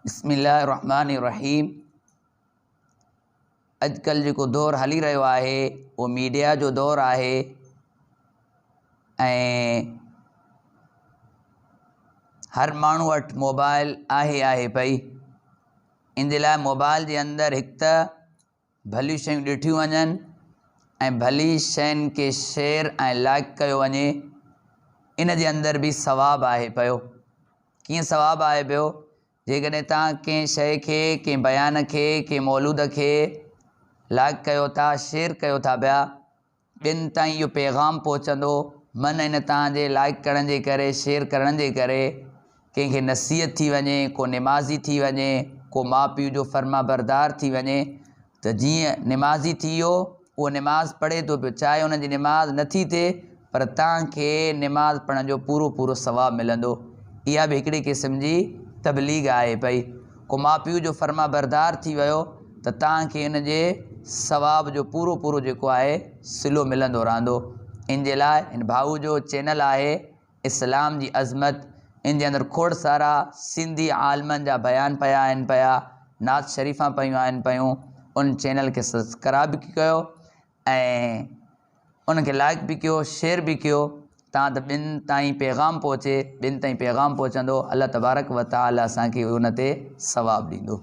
बिस्मिल्लाहिर्रहमानिर्रहीम। अजकल जो दौर हली रहियो आहे वो मीडिया जो दौर आहे ऐं हर माण्हू वटि मोबाइल आहे पई। इन जे लाइ मोबाइल जे अंदरि हिकु त भलियूं शयूं ॾिठियूं वञनि ऐं भली शयुनि खे शेयर ऐं लाइक कयो वञे। इन जे अंदरि बि सवाबु आहे पियो। कीअं सवाबु आहे पियो? जेकॾहिं तव्हां कंहिं शइ खे, कंहिं बयान खे, कंहिं मौलूद खे लाइक कयो था, शेयर कयो था पिया, ॿियनि ताईं इहो पैगाम पहुचंदो। मन इन तव्हांजे लाइक करण जे करे, शेयर करण जे करे कंहिंखे नसीहत थी वञे, को निमाज़ी थी वञे, को माउ पीउ जो फर्मा बरदार थी वञे। त जीअं निमाज़ी थी वियो, उहो निमाज़ पढ़े थो पियो, चाहे उनजी निमाज़ नथी थिए पर तव्हांखे निमाज़ पढ़ण जो पूरो पूरो सवाबु मिलंदो। इहा बि हिकिड़ी क़िस्म जी तबलीग आहे पई। को माउ पीउ जो फर्मा बरदार थी वियो त तव्हांखे इन जे सवाब जो पूरो पूरो जेको आहे सिलो मिलंदो रहंदो। इन जे लाइ इन भाऊ जो चैनल आहे इस्लाम जी अज़मत। इन जे अंदरि खोड़ सारा सिंधी आलमनि जा बयान पिया आहिनि पिया, नात शरीफ़ा पियूं आहिनि पियूं। उन चैनल खे सब्सक्राइब बि कयो ऐं उनखे लाइक बि कयो, शेयर बि कयो। तव्हां त ॿियनि ताईं पैगाम पहुचे, ॿियनि ताईं पैगाम पहुचंदो। अल्लाह तबारक व तआला असांखे उन ते सवाबु ॾींदो।